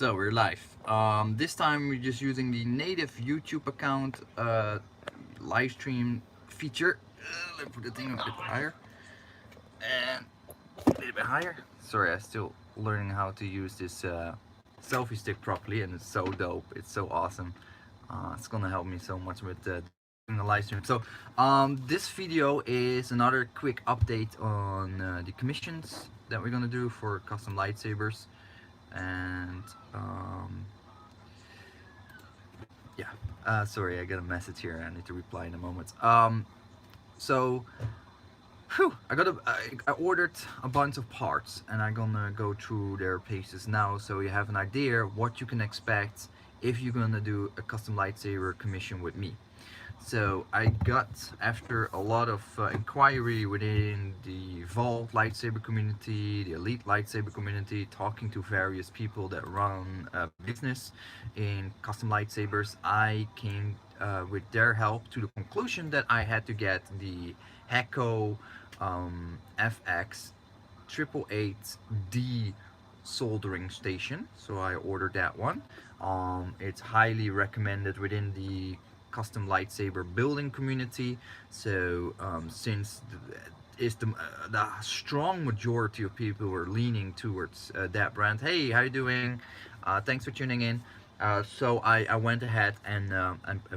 So we're live. This time we're just using the native YouTube account live stream feature. Let's put the thing a bit higher and a little bit higher. Sorry, I'm still learning how to use this selfie stick properly, and it's so dope. It's so awesome. It's gonna help me so much with doing the live stream. So this video is another quick update on the commissions that we're gonna do for custom lightsabers and yeah. Sorry, I got a message here. I need to reply in a moment. So, whew, I ordered a bunch of parts, and I'm gonna go through their pages now, so you have an idea what you can expect if you're gonna do a custom lightsaber commission with me. So I got, after a lot of inquiry within the Vault lightsaber community, the Elite lightsaber community, talking to various people that run a business in custom lightsabers, I came with their help to the conclusion that I had to get the Hecko FX 888D soldering station. So I ordered that one. It's highly recommended within the custom lightsaber building community. So since the strong majority of people are leaning towards that brand. Hey, how you doing? Thanks for tuning in. So I went ahead and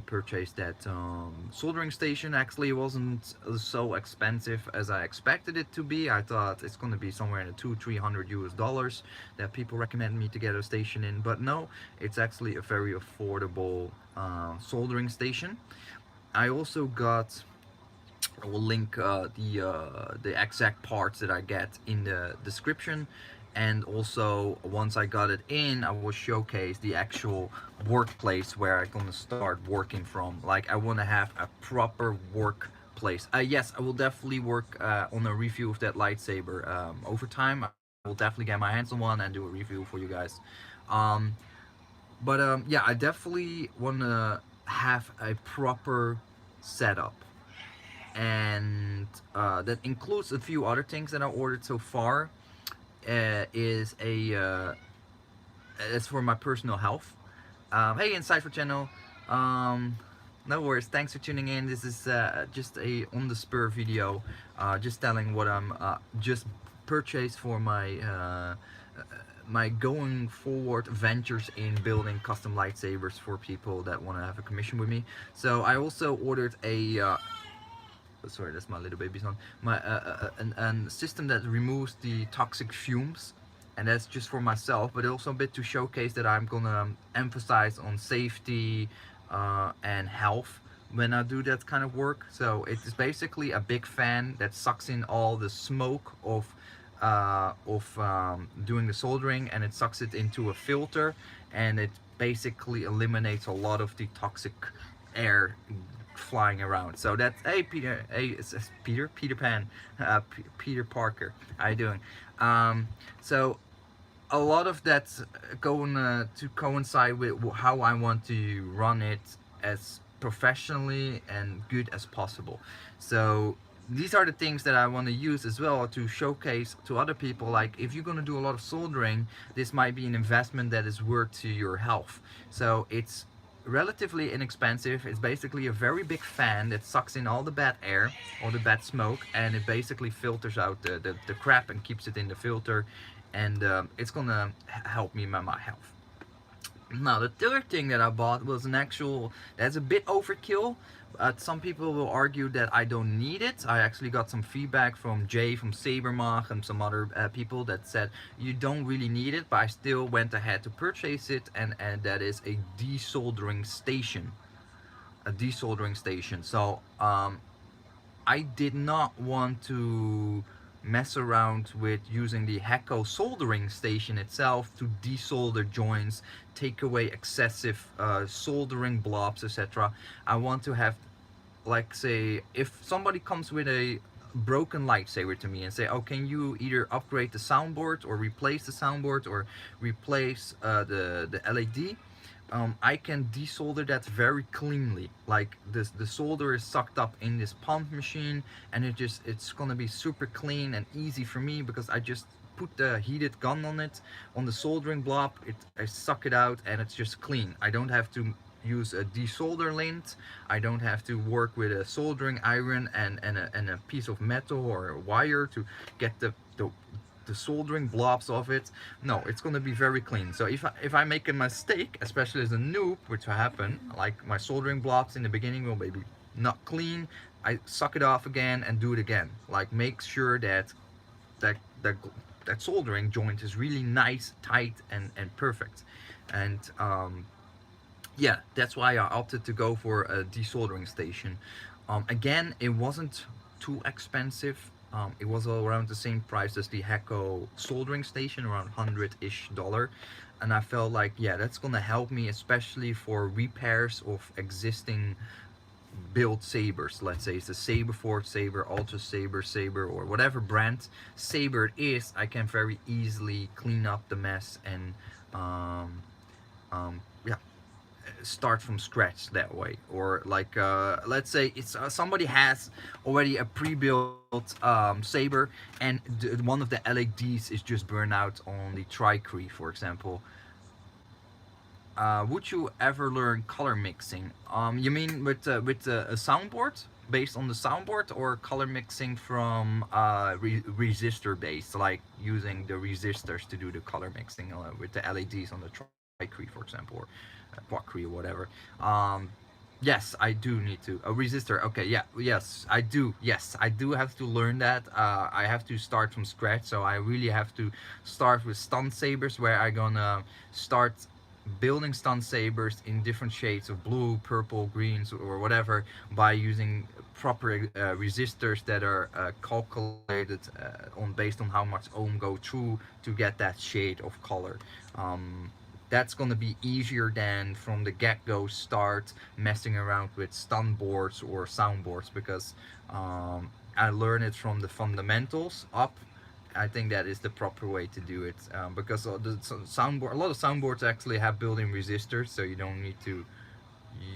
purchased that soldering station. Actually, it wasn't so expensive as I expected it to be. I thought it's going to be somewhere in the 200-300 US dollars that people recommend me to get a station in, but no, it's actually a very affordable soldering station. I also got, I will link the exact parts that I get in the description, and also once I got it in, I will showcase the actual workplace where I'm gonna start working from. Like, I want to have a proper workplace. Yes, I will definitely work on a review of that lightsaber over time. I will definitely get my hands on one and do a review for you guys. Um, but yeah, I definitely want to have a proper setup, and that includes a few other things that I ordered so far. Is a It's for my personal health. Hey, Insightful channel. Um, no worries. Thanks for tuning in. This is just a on the spur video, just telling what I'm just purchased for my going forward ventures in building custom lightsabers for people that want to have a commission with me. So I also ordered a sorry, that's my little baby's on. My an system that removes the toxic fumes, and that's just for myself, but also a bit to showcase that I'm gonna emphasize on safety and health when I do that kind of work. So it's basically a big fan that sucks in all the smoke of doing the soldering, and it sucks it into a filter, and it basically eliminates a lot of the toxic air flying around. So that's, hey Peter, hey, it's Peter Pan, Peter Parker. How you doing? So a lot of that's going to coincide with how I want to run it as professionally and good as possible. So these are the things that I want to use as well to showcase to other people. Like, if you're going to do a lot of soldering, this might be an investment that is worth to your health. So it's relatively inexpensive. It's basically a very big fan that sucks in all the bad air or the bad smoke, and it basically filters out the crap and keeps it in the filter, and it's gonna help me with my health. Now, the third thing that I bought was an actual, that's a bit overkill. Some people will argue that I don't need it. I actually got some feedback from Jay from Sabermach and some other people that said you don't really need it, but I still went ahead to purchase it, and that is a desoldering station. A desoldering station. So I did not want to mess around with using the Hecko soldering station itself to desolder joints, take away excessive soldering blobs, etc. I want to have, like, say, if somebody comes with a broken lightsaber to me and say, oh, can you either upgrade the soundboard or replace the soundboard or replace the LED, I can desolder that very cleanly. Like, this, the solder is sucked up in this pump machine, and it's gonna be super clean and easy for me, because I just put the heated gun on it, on the soldering block. I suck it out, and it's just clean. I don't have to use a desolder lint. I don't have to work with a soldering iron and a piece of metal or a wire to get the soldering blobs of it. No, it's gonna be very clean. So if I make a mistake, especially as a noob, which will happen, like my soldering blobs in the beginning will maybe not clean, I suck it off again and do it again. Like, make sure that that that soldering joint is really nice, tight, and perfect. And yeah, that's why I opted to go for a desoldering station. Again, it wasn't too expensive. It was around the same price as the Hecko soldering station, around 100-ish dollar. And I felt like, yeah, that's gonna help me, especially for repairs of existing build sabers. Let's say it's a Saber Forge saber, Ultra Saber saber, or whatever brand saber it is. I can very easily clean up the mess and yeah, start from scratch that way. Or like let's say it's somebody has already a pre-built saber, and one of the LEDs is just burned out on the Tricree, for example. Would you ever learn color mixing? You mean with a soundboard, based on the soundboard, or color mixing from resistor based, like using the resistors to do the color mixing with the LEDs on the Tricree, for example, or Quackree or whatever. Yes, I do need to a resistor. Okay, yeah, yes, I do. Yes, I do have to learn that. I have to start from scratch, so I really have to start with stun sabers, where I gonna start building stun sabers in different shades of blue, purple, greens, or whatever, by using proper resistors that are calculated on based on how much ohm go through to get that shade of color. That's going to be easier than from the get-go start messing around with stun boards or soundboards, because I learned it from the fundamentals up. I think that is the proper way to do it, because the soundboard, a lot of soundboards actually have built-in resistors, so you don't need to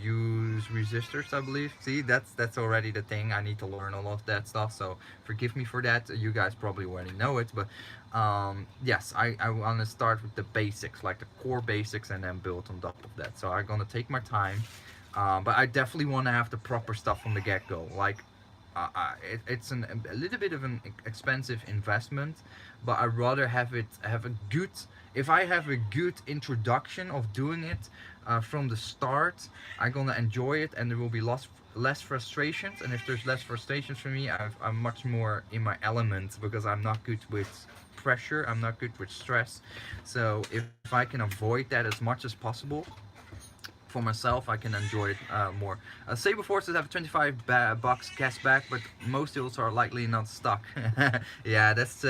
use resistors, I believe. See, that's already the thing. I need to learn all of that stuff, so forgive me for that. You guys probably already know it, but yes, I want to start with the basics, like the core basics, and then build on top of that. So I'm gonna take my time, but I definitely want to have the proper stuff from the get-go. Like, it's a little bit of an expensive investment, but I'd rather have a good. If I have a good introduction of doing it from the start, I'm gonna enjoy it, and there will be less frustrations. And if there's less frustrations for me, I'm much more in my element, because I'm not good with pressure. I'm not good with stress. So if I can avoid that as much as possible for myself, I can enjoy it more. Saber Forces have 25 bucks cash back, but most deals are likely not stock. Yeah, that's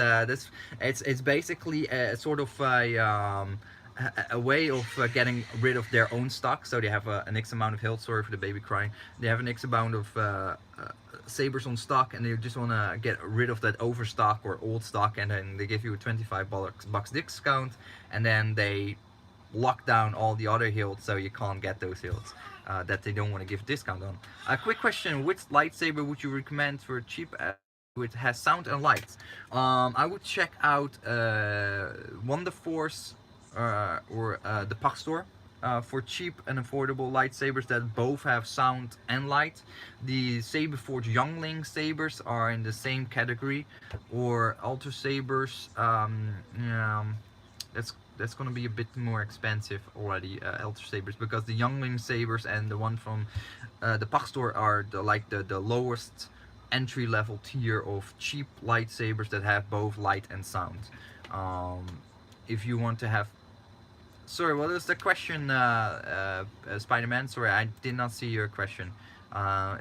it's basically a sort of a way of getting rid of their own stock. So they have an X amount of health. Sorry for the baby crying. They have an X amount of sabers on stock, and they just want to get rid of that overstock or old stock, and then they give you a 25 bucks discount, and then they lock down all the other hilts, so you can't get those hilts that they don't want to give a discount on. A quick question: which lightsaber would you recommend for cheap, which has sound and light? I would check out Wonder Force or the Pack Store for cheap and affordable lightsabers that both have sound and light. The Saber Forge Youngling sabers are in the same category, or Ultra sabers. Yeah, that's gonna be a bit more expensive already, Ultra sabers, because the Youngling sabers and the one from the Pack Store are the lowest entry level tier of cheap lightsabers that have both light and sound. If you want to have, sorry, what is the question, Spider-Man? Sorry, I did not see your question.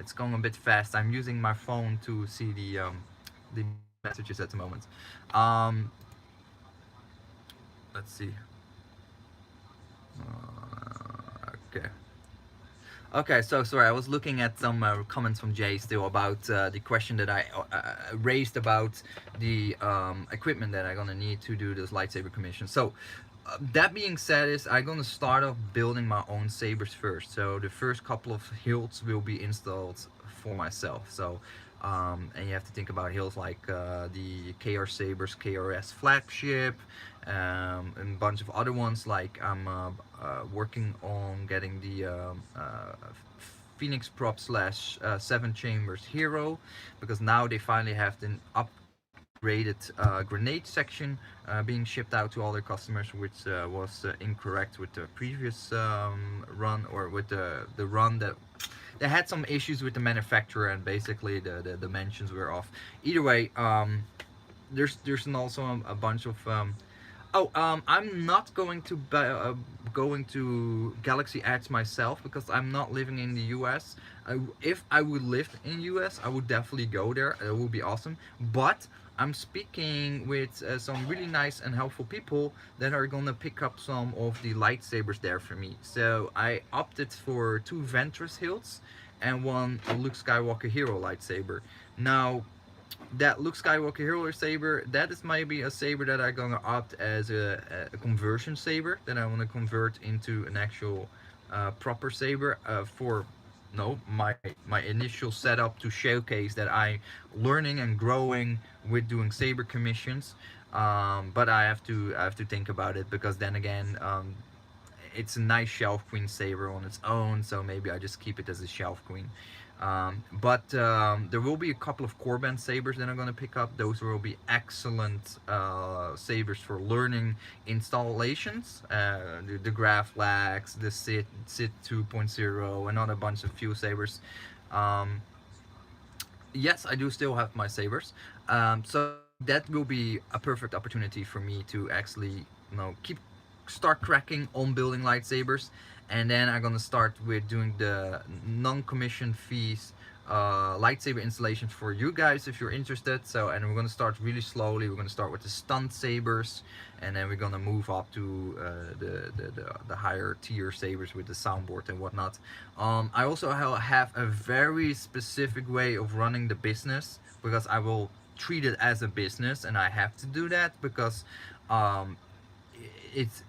It's going a bit fast. I'm using my phone to see the messages at the moment. Let's see. Okay. Okay, so sorry, I was looking at some comments from Jay still about the question that I raised about the equipment that I'm gonna need to do this lightsaber commission. So that being said, is I'm gonna start off building my own sabers first. So the first couple of hilts will be installed for myself. So And you have to think about hills like the KR Sabers KRS flagship, and a bunch of other ones. Like I'm working on getting the Phoenix Prop slash 7 Chambers Hero, because now they finally have the upgraded grenade section being shipped out to all their customers, which was incorrect with the previous run, or with the run that they had some issues with the manufacturer, and basically the dimensions were off. Either way, there's also a bunch of I'm not going to Galaxy Edge myself, because I'm not living in the US. If I would live in US, I would definitely go there. It would be awesome. But I'm speaking with some really nice and helpful people that are gonna pick up some of the lightsabers there for me. So I opted for 2 Ventress hilts and 1 Luke Skywalker Hero lightsaber. Now, that Luke Skywalker Hero saber, that is maybe a saber that I'm gonna opt as a conversion saber that I want to convert into an actual proper saber for no my initial setup to showcase that I learning and growing with doing saber commissions. But I have to think about it, because then again, it's a nice shelf queen saber on its own, so maybe I just keep it as a shelf queen. But there will be a couple of core band sabers that I'm going to pick up. Those will be excellent sabers for learning installations. The Graph Lax, the Sit 2.0, another bunch of few sabers. Um, yes, I do still have my sabers. So that will be a perfect opportunity for me to actually, keep start cracking on building lightsabers, and then I'm gonna start with doing the non-commission fees lightsaber installations for you guys if you're interested. So, and we're gonna start really slowly. We're gonna start with the stunt sabers, and then we're gonna move up to the higher tier sabers with the soundboard and whatnot. I also have a very specific way of running the business, because I will treat it as a business, and I have to do that because um, it's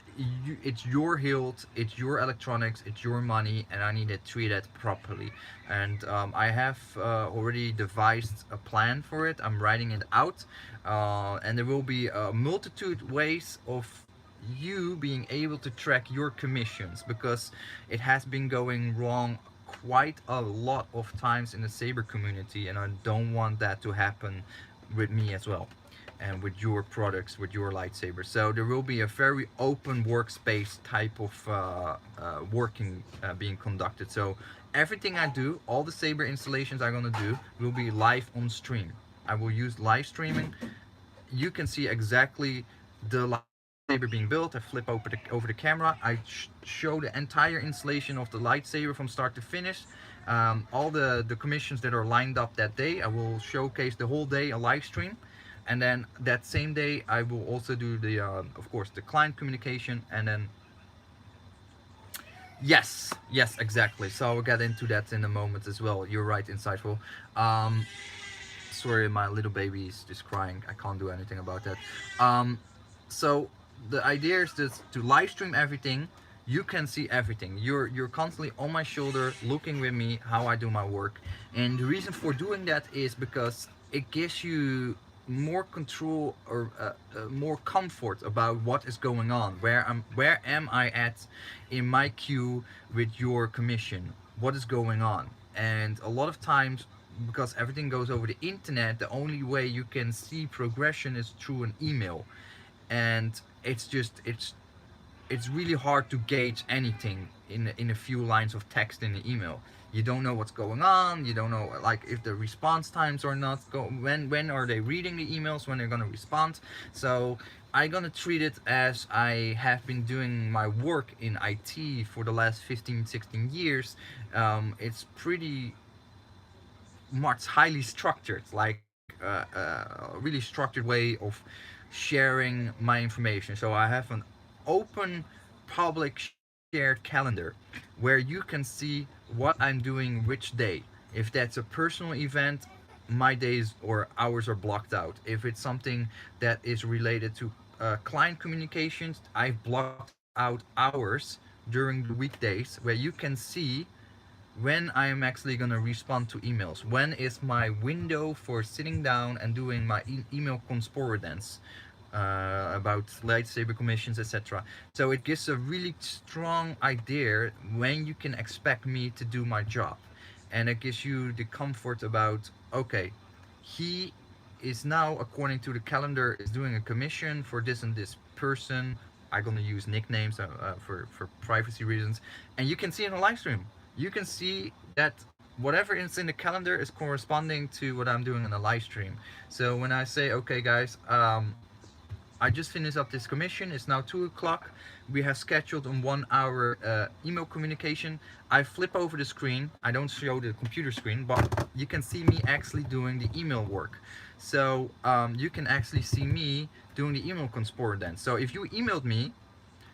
it's your hilt, it's your electronics, it's your money, and I need to treat it properly. And I have already devised a plan for it. I'm writing it out, and there will be a multitude ways of you being able to track your commissions, because it has been going wrong quite a lot of times in the saber community, and I don't want that to happen with me as well, and with your products, with your lightsaber. So there will be a very open workspace type of working being conducted. So everything I do, all the saber installations I'm gonna do, will be live on stream. I will use live streaming. You can see exactly the lightsaber being built. I flip over the camera. I show the entire installation of the lightsaber from start to finish. All the commissions that are lined up that day, I will showcase the whole day a live stream. And then that same day I will also do the of course the client communication. And then yes, exactly, so I'll get into that in a moment as well. You're right, insightful. um Sorry, my little baby is just crying. I can't do anything about that. So the idea is just to live stream everything. You can see everything. You're constantly on my shoulder looking with me how I do my work. And the reason for doing that is because it gives you more control, or more comfort about what is going on. Where am I at in my queue with your commission? What is going on? And a lot of times, because everything goes over the internet, the only way you can see progression is through an email. And it's really hard to gauge anything in a few lines of text in the email. You don't know what's going on. You don't know, like, if the response times are not when are they reading the emails, when they're gonna respond. So I'm gonna treat it as I have been doing my work in IT for the last 15-16 years. It's pretty much highly structured, like a really structured way of sharing my information. So I have an open, public, shared calendar where you can see what I'm doing which day. If that's a personal event, my days or hours are blocked out. If it's something that is related to client communications, I've blocked out hours during the weekdays where you can see when I am actually gonna respond to emails. When is my window for sitting down and doing my email correspondence about lightsaber commissions, etc. So it gives a really strong idea when you can expect me to do my job, and it gives you the comfort about, okay, he is now, according to the calendar, is doing a commission for this and this person. I'm gonna use nicknames for privacy reasons, and you can see in the live stream, you can see that whatever is in the calendar is corresponding to what I'm doing in the live stream. So when I say, okay, guys, I just finished up this commission. It's now 2 o'clock. We have scheduled on 1 hour email communication. I flip over the screen. I don't show the computer screen, but you can see me actually doing the email work. So you can actually see me doing the email correspondence. So if you emailed me,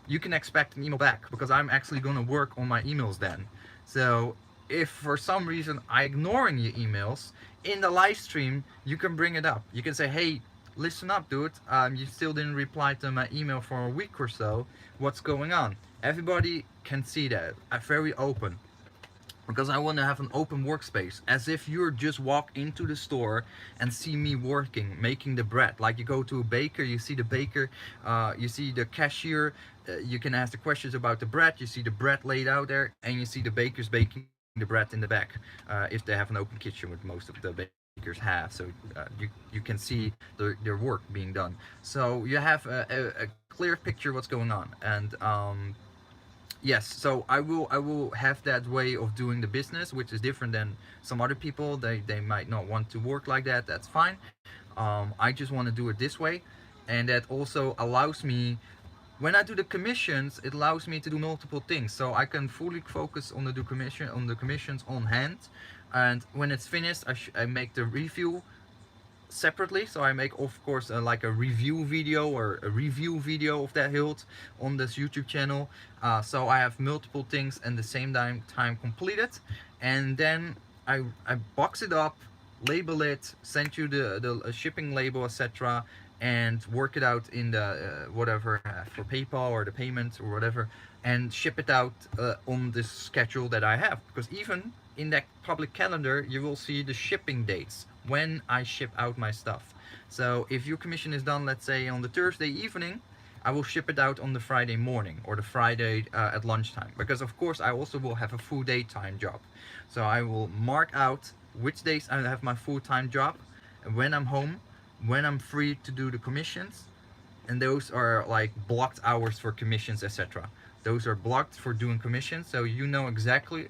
you can expect an email back because I'm actually going to work on my emails then. So if for some reason I ignoring your emails in the live stream, you can bring it up. You can say, hey, listen up, dude. You still didn't reply to my email for a week or so. What's going on? Everybody can see that. I'm very open because I want to have an open workspace, as if you're just walk into the store and see me working, making the bread. Like you go to a baker, you see the baker, you see the cashier, you can ask the questions about the bread, you see the bread laid out there, and you see the bakers baking the bread in the back, if they have an open kitchen, which most of the bakers have. So you can see their work being done. So you have a clear picture what's going on, and yes, so I will have that way of doing the business, which is different than some other people. They might not want to work like that. That's fine. I just want to do it this way, and that also allows me, when I do the commissions, it allows me to do multiple things. So I can fully focus on the commissions on hand, and when it's finished, I make the review separately. So I make, of course, like a review video or a review video of that hilt on this YouTube channel. So I have multiple things and the same time completed, and then I box it up, label it, send you the shipping label, etc., and work it out in the whatever for PayPal or the payment or whatever, and ship it out on this schedule that I have. Because even in that public calendar, you will see the shipping dates when I ship out my stuff. So if your commission is done, let's say on the Thursday evening, I will ship it out on the Friday morning or the Friday at lunchtime, because of course I also will have a full daytime job. So I will mark out which days I have my full-time job, when I'm home, when I'm free to do the commissions, and those are like blocked hours for commissions, etc. Those are blocked for doing commissions, so you know exactly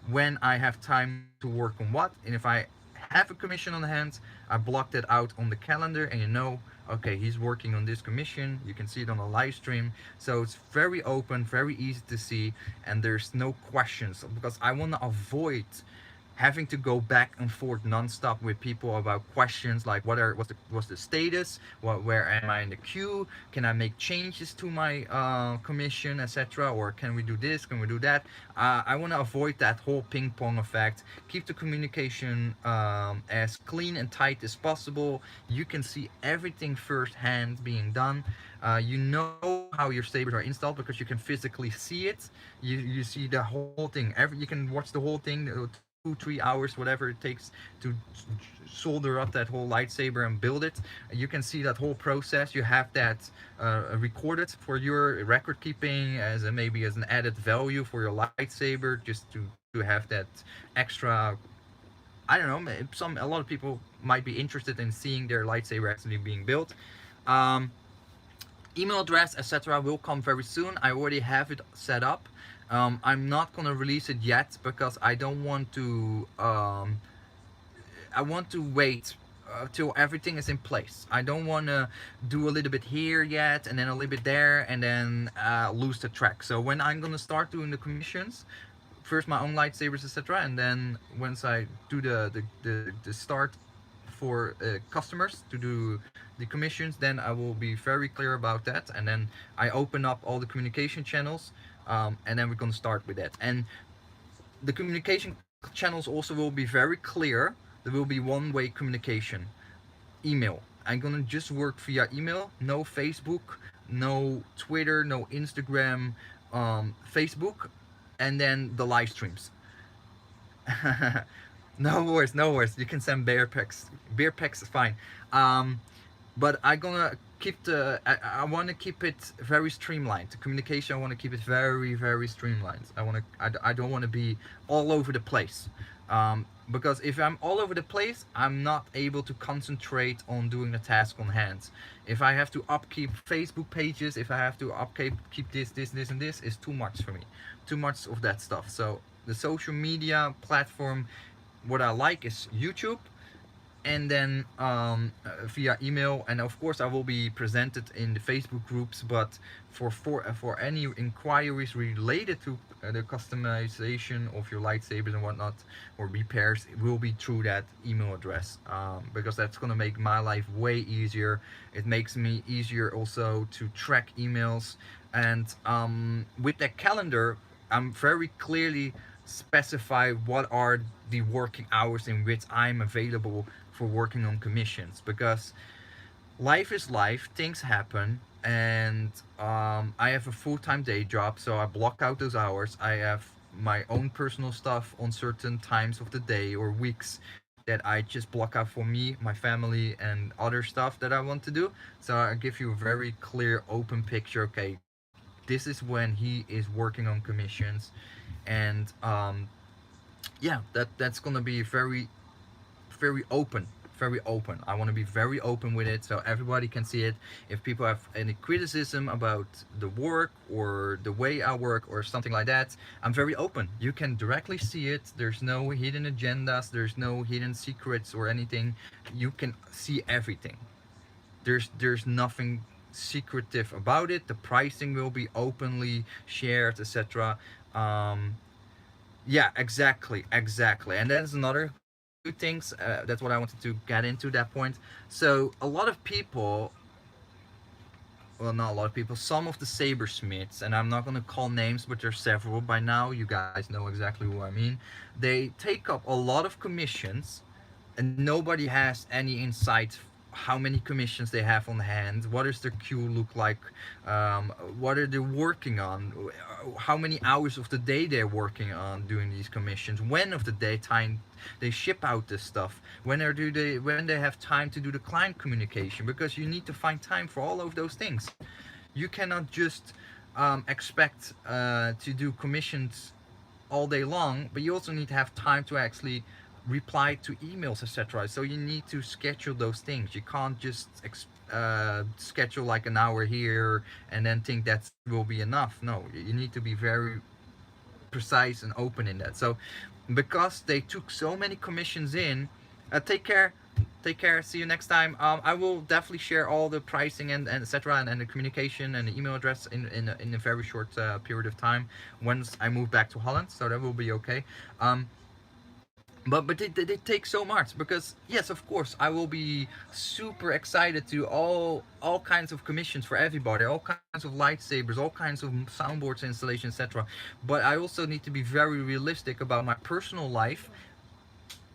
when I have time to work on what. And if I have a commission on hand, I blocked it out on the calendar, and you know, okay, he's working on this commission. You can see it on the live stream. So it's very open, very easy to see, and there's no questions, because I want to avoid having to go back and forth nonstop with people about questions like what's the status, where am I in the queue, can I make changes to my commission, etc., or can we do this, can we do that. I want to avoid that whole ping pong effect. Keep the communication as clean and tight as possible. You can see everything firsthand being done. You know how your sabers are installed because you can physically see it. You see the whole thing. You can watch the whole thing, 2-3 hours, whatever it takes to solder up that whole lightsaber and build it. You can see that whole process. You have that recorded for your record keeping as maybe as an added value for your lightsaber, just to have that extra. I don't know. A lot of people might be interested in seeing their lightsaber actually being built. Um, Email address, etc., will come very soon. I already have it set up. I'm not gonna release it yet because I don't want to. I want to wait till everything is in place. I don't want to do a little bit here yet and then a little bit there and then lose the track. So when I'm gonna start doing the commissions, first my own lightsabers, etc., and then once I do the start for customers to do the commissions, then I will be very clear about that, and then I open up all the communication channels, and then we're gonna start with that. And the communication channels also will be very clear. There will be one-way communication. Email. I'm gonna just work via email. No Facebook, no Twitter, no Instagram, Facebook, and then the live streams. No worries, no worries. You can send beer pics. Beer pics is fine. Um, but I gonna keep the. I want to keep it very streamlined. The communication, I want to keep it very, very streamlined. I don't want to be all over the place. Because if I'm all over the place, I'm not able to concentrate on doing the task on hand. If I have to upkeep Facebook pages, if I have to upkeep keep this, and this, is too much for me. Too much of that stuff. So the social media platform, what I like is YouTube, and then via email, and of course I will be presented in the Facebook groups. But for any inquiries related to the customization of your lightsabers and whatnot, or repairs, it will be through that email address, because that's gonna make my life way easier. It makes me easier also to track emails, and with that calendar, I'm very clearly specify what are the working hours in which I'm available for working on commissions, because life is life, things happen, and I have a full-time day job, so I block out those hours. I have my own personal stuff on certain times of the day or weeks that I just block out for me, my family, and other stuff that I want to do. So I give you a very clear, open picture. Okay, this is when he is working on commissions, and yeah, that's gonna be very, very open, very open. I want to be very open with it so everybody can see it. If people have any criticism about the work or the way I work or something like that, I'm very open. You can directly see it. There's no hidden agendas, there's no hidden secrets or anything. You can see everything. There's nothing secretive about it. The pricing will be openly shared, etc. um yeah, exactly, exactly. And that's another good things. That's what I wanted to get into that point. So a lot of people, well, not a lot of people, some of the sabersmiths, and I'm not gonna call names, but there's several by now. You guys know exactly who I mean. They take up a lot of commissions, and nobody has any insight how many commissions they have on hand, what does their queue look like, what are they working on, how many hours of the day they're working on doing these commissions, when of the daytime they ship out this stuff, when they have time to do the client communication, because you need to find time for all of those things. You cannot just expect to do commissions all day long, but you also need to have time to actually reply to emails, etc. So you need to schedule those things. You can't just schedule like an hour here and then think that will be enough. No, you need to be very precise and open in that. So because they took so many commissions in, take care. Take care. See you next time. I will definitely share all the pricing and etc. And the communication and the email address in a very short period of time once I move back to Holland. So that will be okay. But they take so much, because yes, of course I will be super excited to all kinds of commissions for everybody, all kinds of lightsabers, all kinds of soundboards installation, etc. But I also need to be very realistic about my personal life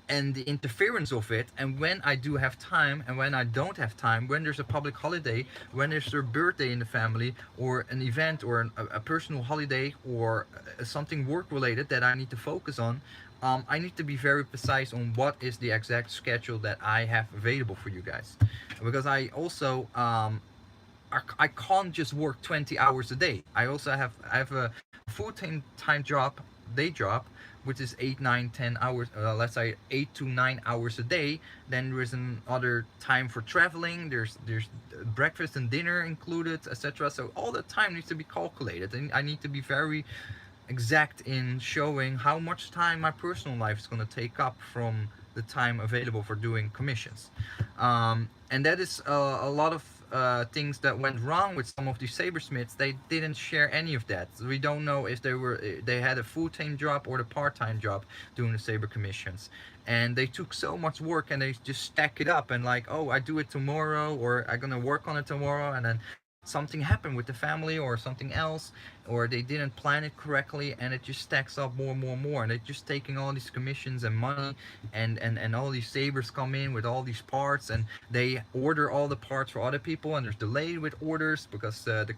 and the interference of it, and when I do have time and when I don't have time, when there's a public holiday, when there's a birthday in the family, or an event, or a personal holiday, or something work related that I need to focus on. I need to be very precise on what is the exact schedule that I have available for you guys, because I also I can't just work 20 hours a day. I have a full time job, day job, which is 8, 9, 10 hours. Let's say 8 to 9 hours a day. Then there is another time for traveling. There's breakfast and dinner included, etc. So all the time needs to be calculated, and I need to be very exact in showing how much time my personal life is going to take up from the time available for doing commissions. And that is a lot of things that went wrong with some of these sabersmiths. They didn't share any of that. We don't know if they had a full-time job or the part-time job doing the saber commissions. And they took so much work and they just stack it up, and like, oh, I do it tomorrow, or I'm gonna work on it tomorrow, and then something happened with the family or something else, or they didn't plan it correctly, and it just stacks up more and more and more, and they're just taking all these commissions and money, and all these sabers come in with all these parts, and they order all the parts for other people, and there's delayed with orders because the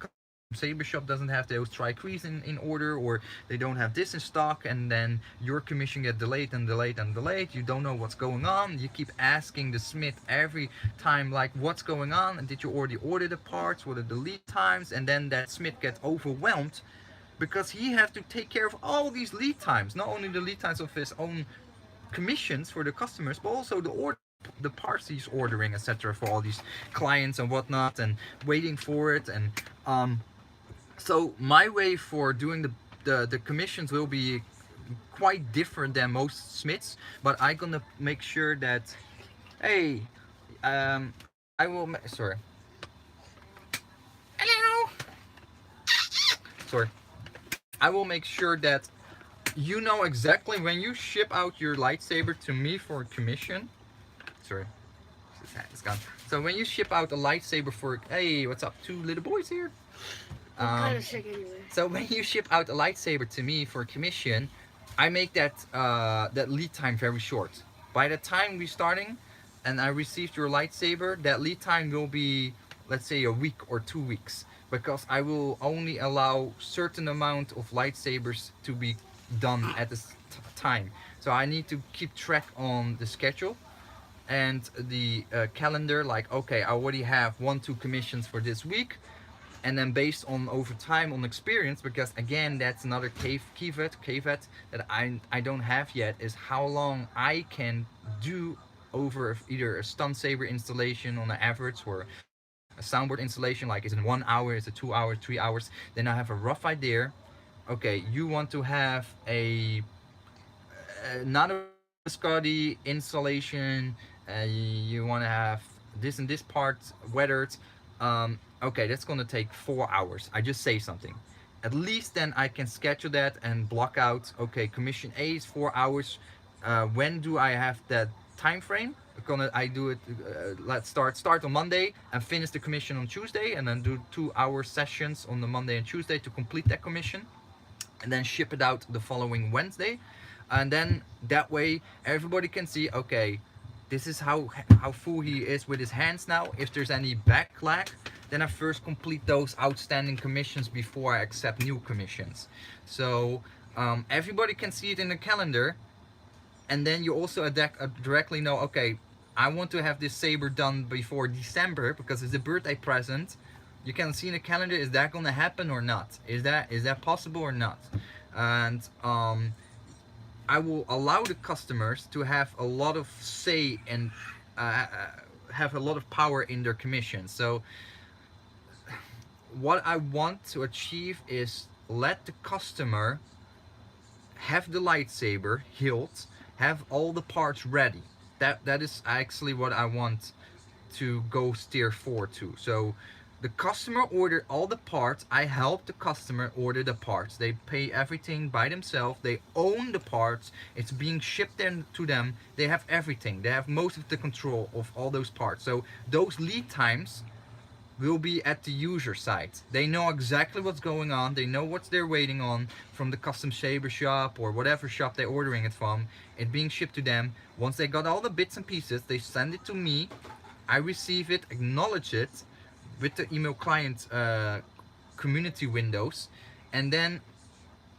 saber shop doesn't have those tri-crease in order, or they don't have this in stock, and then your commission get delayed and delayed and delayed. You don't know what's going on. You keep asking the smith every time, like, what's going on, and did you already order the parts, what are the lead times? And then that smith gets overwhelmed because he has to take care of all these lead times, not only the lead times of his own commissions for the customers, but also the parts he's ordering, etc., for all these clients and whatnot, and waiting for it. And so my way for doing the commissions will be quite different than most smiths, but I'm gonna make sure that, hey, I will sorry, hello, sorry, I will make sure that you know exactly when you ship out your lightsaber to me for commission. Sorry, it's gone. So when you ship out a lightsaber for, hey, what's up, two little boys here? I'm kind of sick anyway. So when you ship out a lightsaber to me for commission, I make that that lead time very short. By the time we're starting, and I received your lightsaber, that lead time will be, let's say, a week or 2 weeks, because I will only allow certain amount of lightsabers to be done at this time. So I need to keep track on the schedule and the calendar. Like, okay, I already have 1-2 commissions for this week, and then based on over time on experience, because again, that's another caveat that I don't have yet, is how long I can do over either a stun saber installation on an average, or a soundboard installation, like, is it 1 hour, is it 2 hours, 3 hours. Then I have a rough idea. Okay, you want to have a not a Scotty installation, you want to have this and this part weathered. Okay, that's gonna take 4 hours. I just say something. At least then I can schedule that and block out, okay, commission A is 4 hours. When do I have that time frame? I do it, let's start on Monday and finish the commission on Tuesday, and then do 2-hour sessions on the Monday and Tuesday to complete that commission, and then ship it out the following Wednesday. And then that way everybody can see, okay, this is how full he is with his hands now. If there's any backlash, then I first complete those outstanding commissions before I accept new commissions. So everybody can see it in the calendar, and then you also directly know, okay, I want to have this saber done before December because it's a birthday present. You can see in the calendar, is that going to happen or not? Is that possible or not? And I will allow the customers to have a lot of say and have a lot of power in their commission. So what I want to achieve is let the customer have the lightsaber hilt, have all the parts ready. That is actually what I want to go steer forward to. So the customer ordered all the parts. I help the customer order the parts. They pay everything by themselves. They own the parts. It's being shipped in to them. They have everything. They have most of the control of all those parts. So those lead times will be at the user side. They know exactly what's going on. They know what they're waiting on from the custom saber shop or whatever shop they're ordering it from. It being shipped to them. Once they got all the bits and pieces, they send it to me. I receive it, acknowledge it with the email client community windows, and then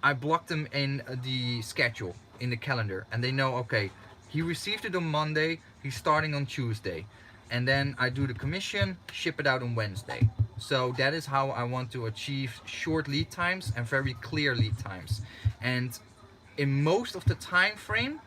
I block them in the schedule in the calendar, and they know, okay, he received it on Monday, he's starting on Tuesday, and then I do the commission, ship it out on Wednesday. So that is how I want to achieve short lead times and very clear lead times. And in most of the time frame,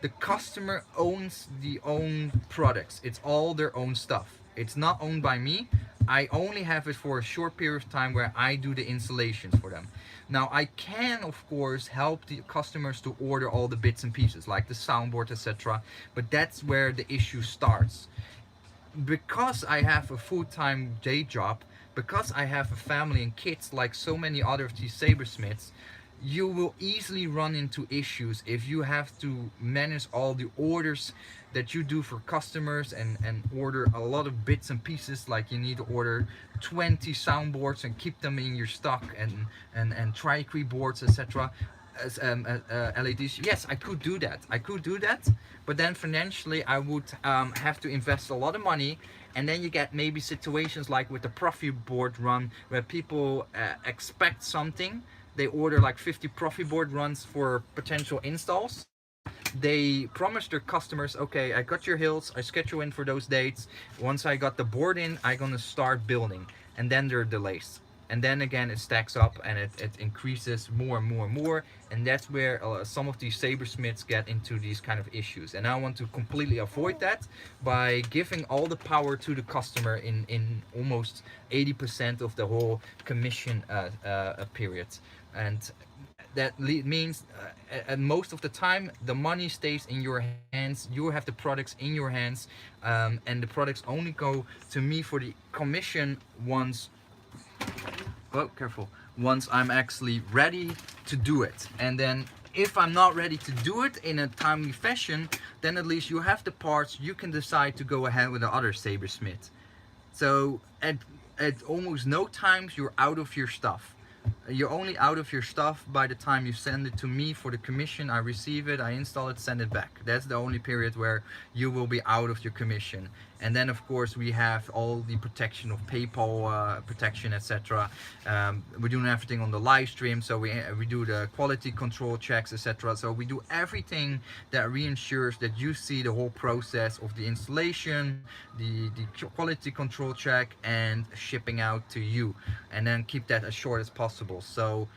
the customer owns the own products. It's all their own stuff. It's not owned by me. I only have it for a short period of time where I do the installations for them. Now I can of course help the customers to order all the bits and pieces like the soundboard, etc. But that's where the issue starts. Because I have a full-time day job, because I have a family and kids like so many other of these sabersmiths, you will easily run into issues if you have to manage all the orders that you do for customers and order a lot of bits and pieces. Like you need to order 20 soundboards and keep them in your stock, and tri-key boards, etc. LEDs. Yes, I could do that. I could do that, but then financially I would have to invest a lot of money, and then you get maybe situations like with the profit board run where people expect something. They order like 50 profit board runs for potential installs. They promise their customers, okay, I got your hills, I schedule in for those dates. Once I got the board in, I'm gonna start building, and then there are delays, and then again it stacks up and it increases more and more and more, and that's where some of these sabersmiths get into these kind of issues. And I want to completely avoid that by giving all the power to the customer in almost 80% of the whole commission period. And that means and most of the time the money stays in your hands, you have the products in your hands, and the products only go to me for the commission once, oh careful, once I'm actually ready to do it. And then if I'm not ready to do it in a timely fashion, then at least you have the parts, you can decide to go ahead with the other sabersmith. So at almost no times you're out of your stuff. You're only out of your stuff by the time you send it to me for the commission. I receive it, I install it, send it back. That's the only period where you will be out of your commission. And then of course we have all the protection of PayPal protection, etc. We're doing everything on the live stream, so we do the quality control checks, etc. So we do everything that reassures that you see the whole process of the installation, the quality control check, and shipping out to you, and then keep that as short as possible. So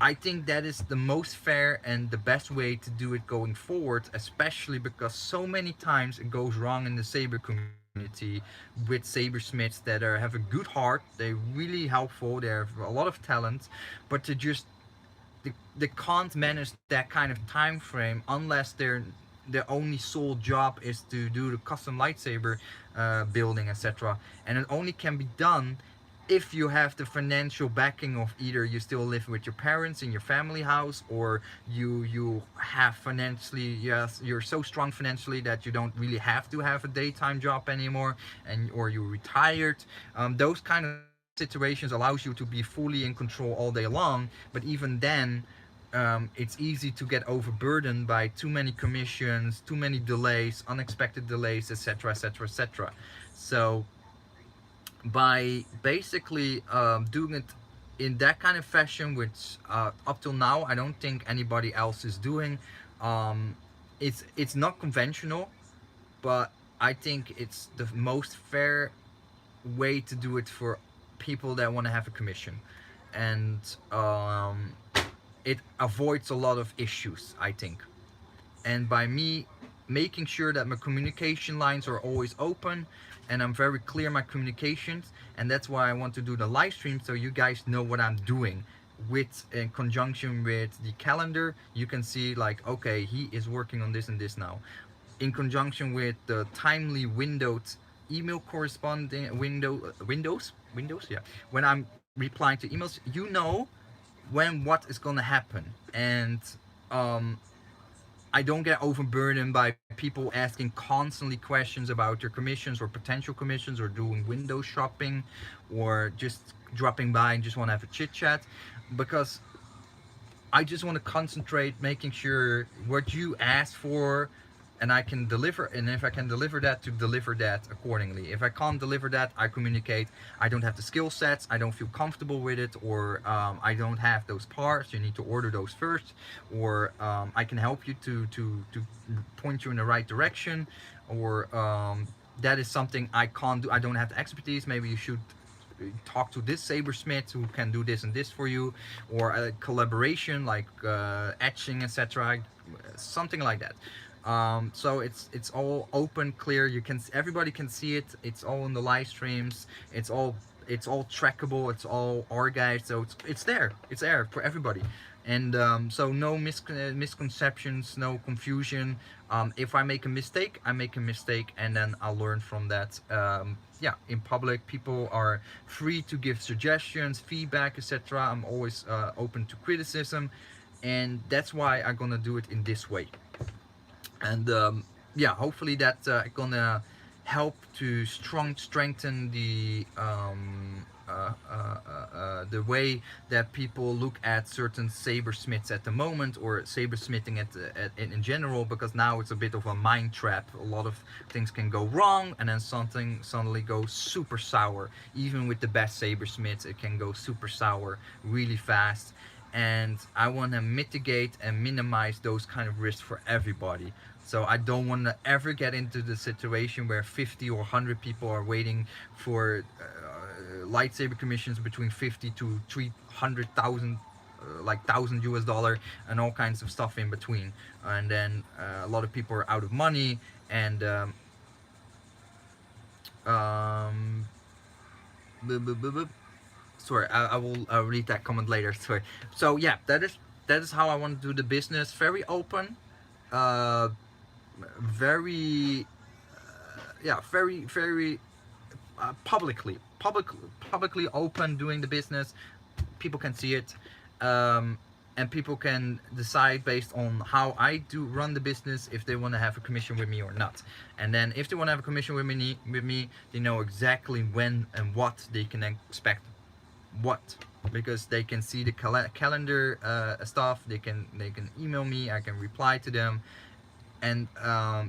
I think that is the most fair and the best way to do it going forward, especially because so many times it goes wrong in the saber community with sabersmiths that have a good heart, they're really helpful, they have a lot of talent, but they can't manage that kind of time frame unless their only sole job is to do the custom lightsaber building, etc. And it only can be done if you have the financial backing of either you still live with your parents in your family house, or you have financially, yes, you're so strong financially that you don't really have to have a daytime job anymore, and or you're retired. Those kind of situations allows you to be fully in control all day long. But even then, it's easy to get overburdened by too many commissions, too many delays, unexpected delays, etc., etc., etc. So by basically doing it in that kind of fashion, which up till now I don't think anybody else is doing, um, it's not conventional, but I think it's the most fair way to do it for people that want to have a commission, and it avoids a lot of issues, I think. And by me making sure that my communication lines are always open and I'm very clear in my communications, and that's why I want to do the live stream, so you guys know what I'm doing. With in conjunction with the calendar, you can see like, okay, he is working on this and this now. In conjunction with the timely windowed email corresponding windows, yeah, when I'm replying to emails, you know when what is gonna happen. And um I don't get overburdened by people asking constantly questions about your commissions or potential commissions, or doing window shopping, or just dropping by and just want to have a chit chat, because I just want to concentrate making sure what you asked for and I can deliver, and if I can deliver that, to deliver that accordingly. If I can't deliver that, I communicate I don't have the skill sets, I don't feel comfortable with it, or I don't have those parts, you need to order those first, or I can help you to point you in the right direction, or that is something I can't do, I don't have the expertise, maybe you should talk to this sabersmith who can do this and this for you, or a collaboration like etching, etc., something like that. So it's all open, clear, you can, everybody can see it, it's all in the live streams, it's all trackable, it's all archived, so it's there for everybody. And so no misconceptions, no confusion. If I make a mistake, I make a mistake, and then I'll learn from that. Yeah, in public, people are free to give suggestions, feedback, etc. I'm always open to criticism, and that's why I'm gonna do it in this way. And yeah, hopefully that gonna help to strengthen the the way that people look at certain sabersmiths at the moment, or sabersmithing in general, because now it's a bit of a mind trap. A lot of things can go wrong, and then something suddenly goes super sour. Even with the best sabersmiths, it can go super sour really fast. And I want to mitigate and minimize those kind of risks for everybody. So I don't want to ever get into the situation where 50 or 100 people are waiting for lightsaber commissions between 50 to 300,000, like $1,000 and all kinds of stuff in between. And then a lot of people are out of money, and um, sorry, I'll read that comment later. Sorry. So yeah, that is how I want to do the business. Very open, uh, very yeah, very publicly open, doing the business. People can see it, um, and people can decide based on how I do run the business if they want to have a commission with me or not. And then if they want to have a commission with me, they know exactly when and what they can expect. What, because they can see the calendar stuff. They can email me. I can reply to them, and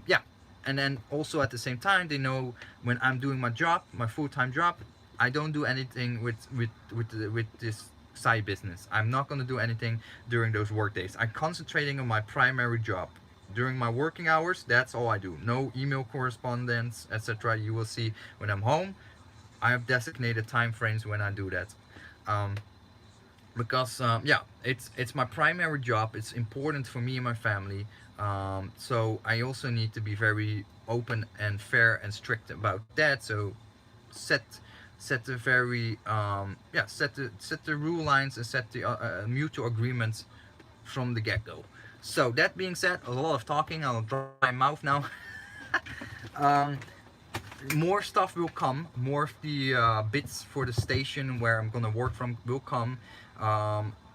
yeah. And then also at the same time, they know when I'm doing my job, my full-time job, I don't do anything with this side business. I'm not going to do anything during those work days. I'm concentrating on my primary job during my working hours. That's all I do. No email correspondence, etc. You will see when I'm home. I have designated time frames when I do that, um, because yeah, it's my primary job. It's important for me and my family. So I also need to be very open and fair and strict about that. So set set the very yeah, set the rule lines, and set the mutual agreements from the get-go. So that being said, a lot of talking. I'll dry my mouth now. um, More stuff will come. More of the bits for the station where I'm gonna work from will come.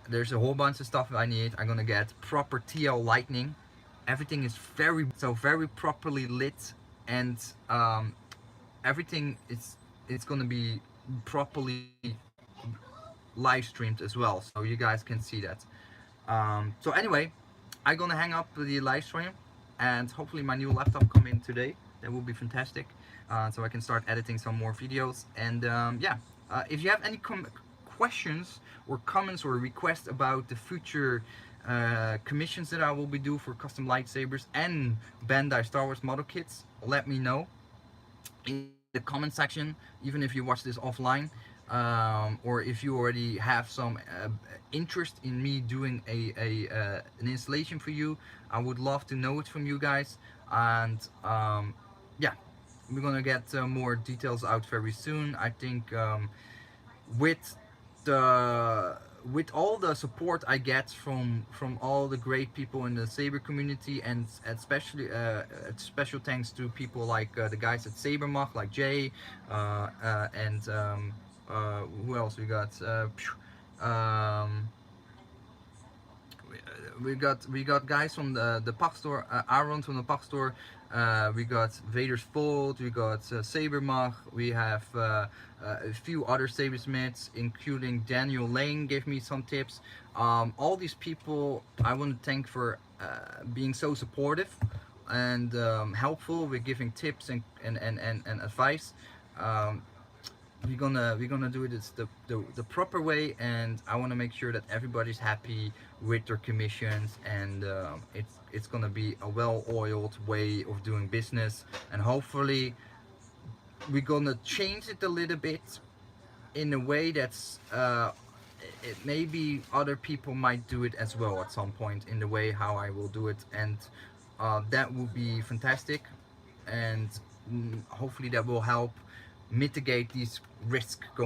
There's a whole bunch of stuff I need. I'm gonna get proper TL lighting. Everything is very properly lit, and everything is it's gonna be properly live streamed as well, so you guys can see that. So anyway, I'm gonna hang up the live stream, and hopefully my new laptop come in today. That will be fantastic, so I can start editing some more videos. And yeah, if you have any questions or comments or requests about the future commissions that I will be doing for custom lightsabers and Bandai Star Wars model kits, let me know in the comment section. Even if you watch this offline, or if you already have some interest in me doing an installation for you, I would love to know it from you guys. And yeah, we're gonna get more details out very soon. I think with the with all the support I get from all the great people in the Saber community, and especially special thanks to people like the guys at Sabermach, like Jay, and who else we got? Um, we got guys from the Pack Store, Aaron from the Pack Store. We got Vader's Fold. We got Sabermach. We have a few other sabersmiths, including Daniel Lane, gave me some tips. All these people I want to thank for being so supportive and helpful with giving tips and advice. Um, we're gonna do it the proper way, and I want to make sure that everybody's happy with their commissions, and it's gonna be a well-oiled way of doing business. And hopefully we're gonna change it a little bit in a way that's maybe other people might do it as well at some point, in the way how I will do it. And that would be fantastic, and hopefully that will help mitigate these risks going